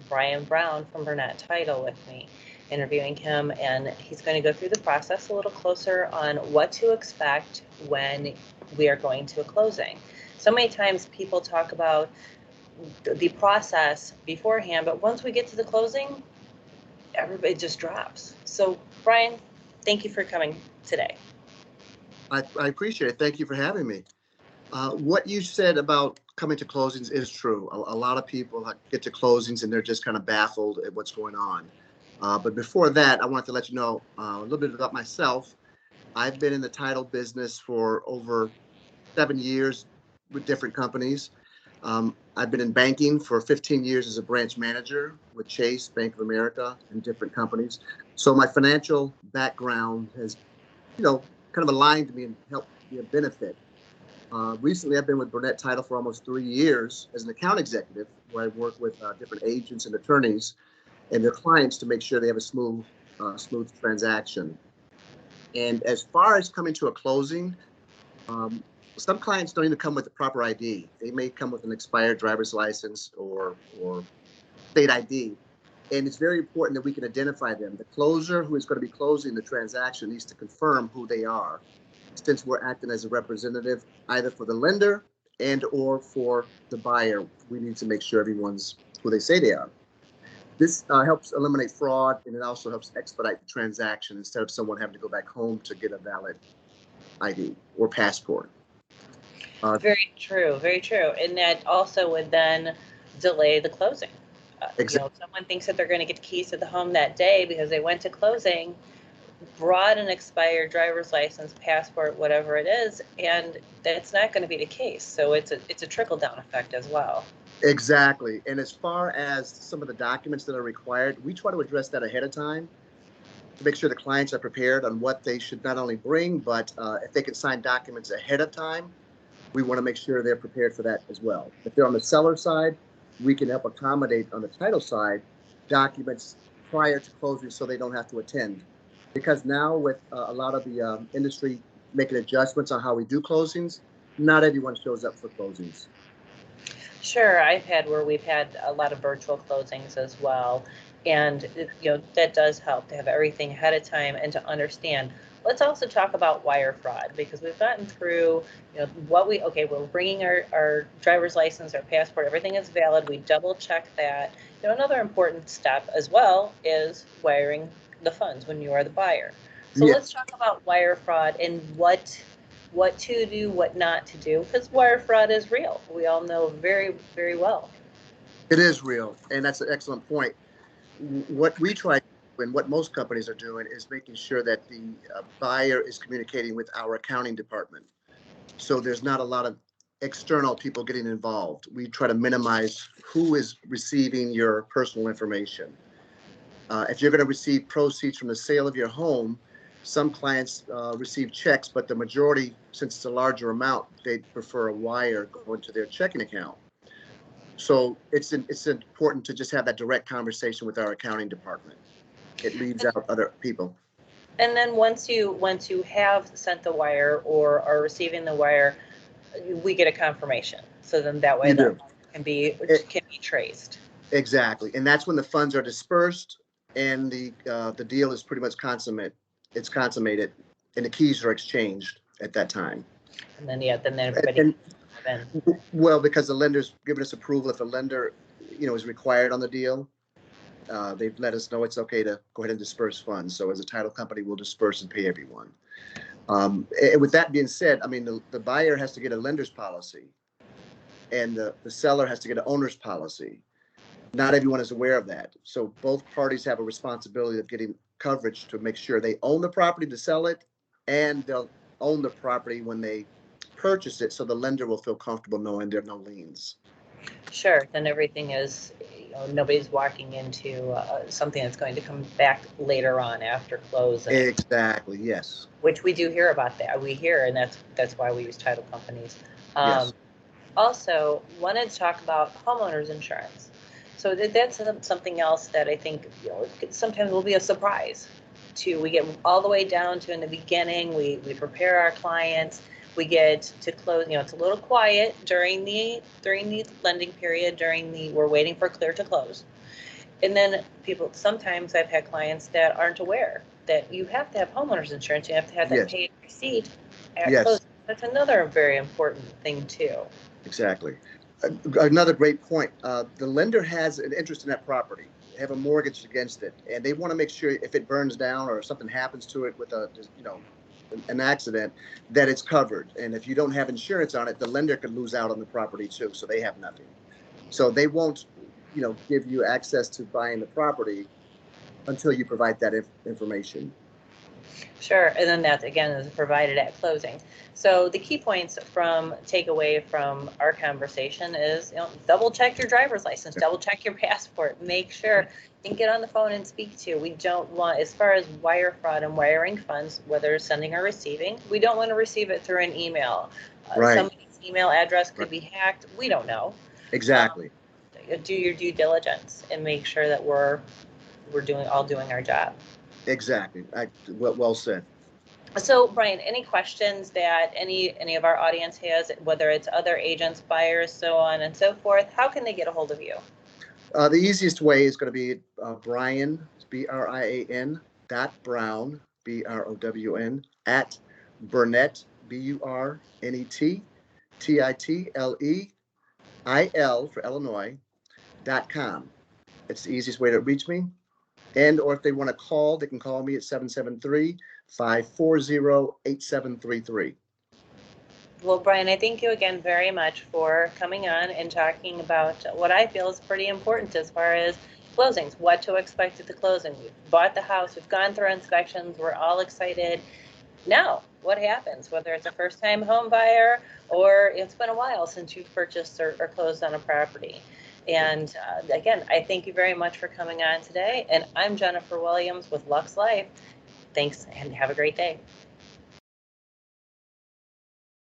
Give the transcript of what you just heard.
Brian Brown from Burnet Title with me, interviewing him, and he's going to go through the process a little closer on what to expect when we are going to a closing. So many times people talk about the process beforehand, but once we get to the closing, everybody just drops. So Brian, thank you for coming today. I appreciate it. Thank you for having me. What you said about coming to closings is true. A lot of people get to closings and they're just kind of baffled at what's going on. But before that, I wanted to let you know a little bit about myself. I've been in the title business for over 7 years with different companies. I've been in banking for 15 years as a branch manager with Chase, Bank of America, and different companies. So my financial background has, kind of aligned me and helped me a benefit. Recently, I've been with Burnet Title for almost 3 years as an account executive, where I work with different agents and attorneys and their clients to make sure they have a smooth transaction. And as far as coming to a closing, some clients don't even come with the proper ID. They may come with an expired driver's license or state ID. And it's very important that we can identify them. The closer who is going to be closing the transaction needs to confirm who they are, since we're acting as a representative either for the lender and or for the buyer. We need to make sure everyone's who they say they are. This helps eliminate fraud, and it also helps expedite the transaction instead of someone having to go back home to get a valid ID or passport. Very true, very true. And that also would then delay the closing. Exactly. Someone thinks that they're going to get keys to the home that day because they went to closing, brought an expired driver's license, passport, whatever it is, and that's not going to be the case. So it's a trickle-down effect as well. Exactly. And as far as some of the documents that are required, we try to address that ahead of time to make sure the clients are prepared on what they should not only bring, but if they can sign documents ahead of time, we want to make sure they're prepared for that as well. If they're on the seller side, we can help accommodate on the title side documents prior to closing so they don't have to attend. Because now with a lot of the industry making adjustments on how we do closings, not everyone shows up for closings. Sure, we've had a lot of virtual closings as well. And, that does help to have everything ahead of time and to understand. Let's also talk about wire fraud, because we've gotten through, we're bringing our driver's license, our passport, everything is valid. We double check that. Another important step as well is wiring the funds when you are the buyer. So Let's talk about wire fraud and what to do, what not to do, because wire fraud is real. We all know very, very well. It is real, and that's an excellent point. What we try and what most companies are doing is making sure that the buyer is communicating with our accounting department. So there's not a lot of external people getting involved. We try to minimize who is receiving your personal information. If you're going to receive proceeds from the sale of your home, some clients receive checks, but the majority, since it's a larger amount, they prefer a wire going to their checking account. So it's important to just have that direct conversation with our accounting department. It leaves out other people. And then once you have sent the wire or are receiving the wire, we get a confirmation. So then that way that can be traced. Exactly, and that's when the funds are dispersed and the deal is pretty much consummated. It's consummated, and the keys are exchanged at that time. And then everybody. Well, because the lender's given us approval. If a lender, is required on the deal, they've let us know it's okay to go ahead and disperse funds. So as a title company, we'll disperse and pay everyone. And with that being said, I mean, the buyer has to get a lender's policy, and the seller has to get an owner's policy. Not everyone is aware of that. So both parties have a responsibility of getting coverage to make sure they own the property to sell it, and they'll own the property when they purchase it, so the lender will feel comfortable knowing there are no liens. Sure, then everything is, nobody's walking into something that's going to come back later on after closing. Exactly, yes. Which we do hear about that. We hear, and that's why we use title companies. Yes. Also, wanted to talk about homeowners insurance. So that's something else that I think sometimes will be a surprise. We get all the way down to in the beginning. We prepare our clients. We get to close. It's a little quiet during the lending period. We're waiting for clear to close, And then sometimes I've had clients that aren't aware that you have to have homeowners insurance. You have to have that Yes, paid receipt at yes, closing. That's another very important thing too. exactly. Another great point. The lender has an interest in that property. They have a mortgage against it, and they want to make sure if it burns down or something happens to it with an accident, that it's covered. And if you don't have insurance on it, the lender could lose out on the property too, so they have nothing. So they won't, give you access to buying the property until you provide that information. Sure, and then that again is provided at closing. So the key points from takeaway from our conversation is, double check your driver's license, double check your passport, make sure and get on the phone and speak to. We don't want, as far as wire fraud and wiring funds, whether sending or receiving, we don't want to receive it through an email. Right. Somebody's email address could Right. be hacked. We don't know. Exactly. Do your due diligence and make sure that we're doing our job. Exactly. Well said. So, Brian, any questions that any of our audience has, whether it's other agents, buyers, so on and so forth, how can they get a hold of you? The easiest way is going to be Brian, BRIAN, .Brown, BROWN, at Burnet, BURNET, TITLEIL for Illinois, .com. It's the easiest way to reach me. And or if they want to call, they can call me at 773-540-8733. Well, Brian, I thank you again very much for coming on and talking about what I feel is pretty important as far as closings, what to expect at the closing. We've bought the house, we've gone through inspections, we're all excited. Now, what happens, whether it's a first-time home buyer or it's been a while since you've purchased or closed on a property? And again, I thank you very much for coming on today. And I'm Jennifer Williams with LUXE Life. Thanks and have a great day.